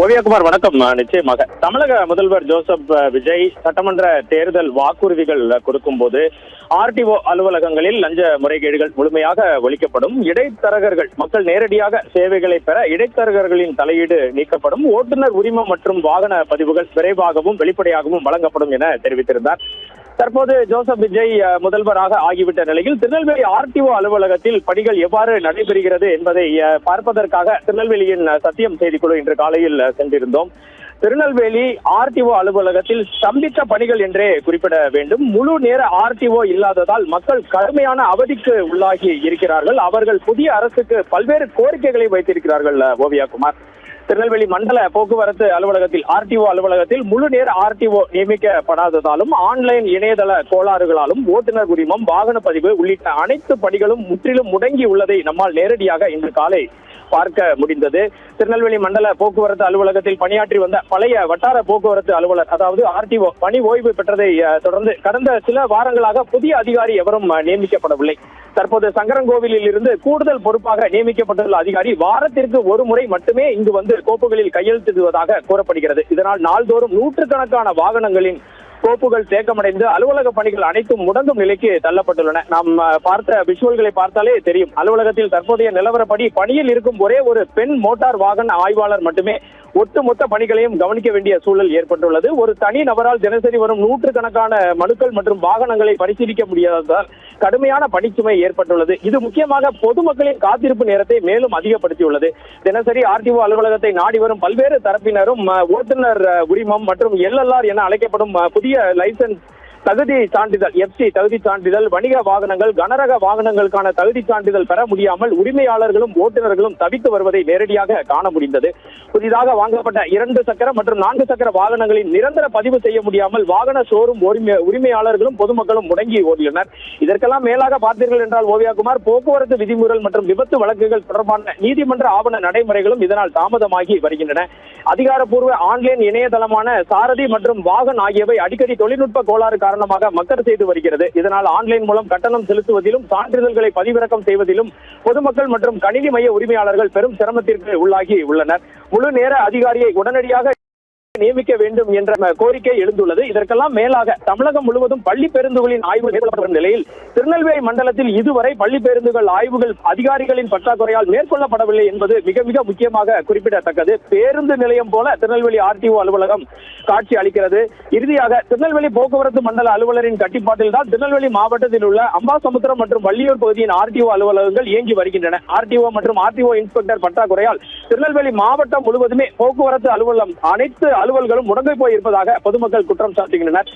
ஓவியகுமார் வணக்கம். நிச்சயமாக தமிழக முதல்வர் ஜோசப் விஜய் சட்டமன்ற தேர்தல் வாக்குறுதிகள் கொடுக்கும் போது ஆர்டிஓ அலுவலகங்களில் லஞ்ச முறைகேடுகள் முழுமையாக ஒழிக்கப்படும், இடைத்தரகர்கள் மக்கள் நேரடியாக சேவைகளை பெற இடைத்தரகர்களின் தலையீடு நீக்கப்படும், ஓட்டுநர் உரிமம் மற்றும் வாகன பதிவுகள் விரைவாகவும் வெளிப்படையாகவும் வழங்கப்படும் என தெரிவித்திருந்தார். தற்போது ஜோசப் விஜய் முதல்வராக ஆகிவிட்ட நிலையில் திருநெல்வேலி ஆர்டிஓ அலுவலகத்தில் பணிகள் எவ்வாறு நடைபெறுகிறது என்பதை பார்ப்பதற்காக திருநெல்வேலியின் சத்தியம் செய்திக்குழு இன்று காலையில் சென்றிருந்தோம். திருநெல்வேலி ஆர்டிஓ அலுவலகத்தில் ஸ்தம்பித்த பணிகள் என்றே குறிப்பிட வேண்டும். முழு நேர ஆர்டிஓ இல்லாததால் மக்கள் கடுமையான அவதிக்கு உள்ளாகி இருக்கிறார்கள். அவர்கள் புதிய அரசுக்கு பல்வேறு கோரிக்கைகளை வைத்திருக்கிறார்கள். ஓவியாகுமார், திருநெல்வேலி மண்டல போக்குவரத்து அலுவலகத்தில் ஆர்டிஓ அலுவலகத்தில் முழு நேர ஆர்டிஓ நியமிக்கப்படாததாலும் ஆன்லைன் இணையதள கோளாறுகளாலும் ஓட்டுநர் உரிமம், வாகன பதிவு உள்ளிட்ட அனைத்து பணிகளும் முற்றிலும் முடங்கி உள்ளதை நம்மால் நேரடியாக இன்று காலை பார்க்க முடிந்தது. திருநெல்வேலி மண்டல போக்குவரத்து அலுவலகத்தில் பணியாற்றி வந்த பழைய வட்டார போக்குவரத்து அலுவலர், அதாவது ஆர்டிஓ, பணி ஓய்வு பெற்றதை தொடர்ந்து கடந்த சில வாரங்களாக புதிய அதிகாரி எவரும் நியமிக்கப்படவில்லை. தற்போது சங்கரன்கோவிலில் இருந்து கூடுதல் பொறுப்பாக நியமிக்கப்பட்டுள்ள அதிகாரி வாரத்திற்கு ஒரு முறை மட்டுமே இங்கு வந்து கோப்புகளில் கையெழுத்திடுவதாக கூறப்படுகிறது. இதனால் நாள்தோறும் நூற்றுக்கணக்கான வாகனங்களின் கோப்புகள் தேக்கமடைந்து அலுவலக பணிகள் அனைத்தும் முடங்கும் நிலைக்கு தள்ளப்பட்டுள்ளன. நாம் பார்த்த விஷுவல்களை பார்த்தாலே தெரியும். அலுவலகத்தில் தற்போதைய நிலவரப்படி பணியில் இருக்கும் ஒரே ஒரு பெண் மோட்டார் வாகன ஆய்வாளர் மட்டுமே ஒட்டுமொத்த பணிகளையும் கவனிக்க வேண்டிய சூழல் ஏற்பட்டுள்ளது. ஒரு தனி நபரால் தினசரி வரும் நூற்றுக்கணக்கான மனுக்கள் மற்றும் வாகனங்களை பரிசீலிக்க முடியாததால் கடுமையான பணிச்சுமை ஏற்பட்டுள்ளது. இது முக்கியமாக பொதுமக்களின் காத்திருப்பு நேரத்தை மேலும் அதிகப்படுத்தியுள்ளது. தினசரி ஆர்டிஓ அலுவலகத்தை நாடி வரும் பல்வேறு தரப்பினரும் ஓட்டுநர் உரிமம் மற்றும் LLR என அழைக்கப்படும் புதிய லைசன்ஸ் தகுதி சான்றிதழ், FC தகுதி சான்றிதழ், வணிக வாகனங்கள், கனரக வாகனங்களுக்கான தகுதி சான்றிதழ் பெற முடியாமல் உரிமையாளர்களும் ஓட்டுநர்களும் தவித்து வருவதை நேரடியாக காண முடிந்தது. புதிதாக வாங்கப்பட்ட 2 சக்கர மற்றும் 4 சக்கர வாகனங்களின் நிரந்தர பதிவு செய்ய முடியாமல் வாகன ஷோரூம் உரிமையாளர்களும் பொதுமக்களும் முடங்கி ஓடியுள்ளனர். இதற்கெல்லாம் மேலாக பார்த்தீர்கள் என்றால் ஓவியாகுமார், போக்குவரத்து விதிமுறைகள் மற்றும் விபத்து வழக்குகள் தொடர்பான நீதிமன்ற ஆவண நடைமுறைகளும் இதனால் தாமதமாகி வருகின்றன. அதிகாரப்பூர்வ ஆன்லைன் இணையதளமான சாரதி மற்றும் வாகன் ஆகியவை அடிக்கடி தொழில்நுட்ப கோளாறு காரணமாக மக்கள் செய்து வருகிறது. இதனால் ஆன்லைன் மூலம் கட்டணம் செலுத்துவதிலும் சான்றிதழ்களை பதிவிறக்கம் செய்வதிலும் பொதுமக்கள் மற்றும் கணினி மைய உரிமையாளர்கள் பெரும் சிரமத்திற்கு உள்ளாகி உள்ளனர். முழு நேர அதிகாரியை உடனடியாக நியமிக்க வேண்டும் என்ற கோரிக்கை எழுந்துள்ளது. இதற்கெல்லாம் மேலாக தமிழகம் முழுவதும் பள்ளி பேருந்துகளின் ஆய்வு மேற்கொள்ளப்படும் நிலையில் திருநெல்வேலி மண்டலத்தில் இதுவரை பள்ளி பேருந்துகள் ஆய்வுகள் அதிகாரிகளின் பற்றாக்குறையால் மேற்கொள்ளப்படவில்லை என்பது மிக மிக முக்கியமாக குறிப்பிடத்தக்கது. பேருந்து நிலையம் போல திருநெல்வேலி ஆர்டிஓ அலுவலகம் காட்சி அளிக்கிறது. இறுதியாக திருநெல்வேலி போக்குவரத்து மண்டல அலுவலரின் கட்டுப்பாட்டில் தான் திருநெல்வேலி மாவட்டத்தில் உள்ள அம்பாசமுத்திரம் மற்றும் வள்ளியூர் பகுதியின் ஆர்டிஓ அலுவலகங்கள் இயங்கி வருகின்றன. ஆர்டிஓ மற்றும் ஆர்டிஓ இன்ஸ்பெக்டர் பற்றாக்குறையால் திருநெல்வேலி மாவட்டம் முழுவதுமே போக்குவரத்து அலுவலகம் அனைத்து அலுவல்களும் முடங்கி போயிருப்பதாக பொதுமக்கள் குற்றம் சாட்டுகின்றனர்.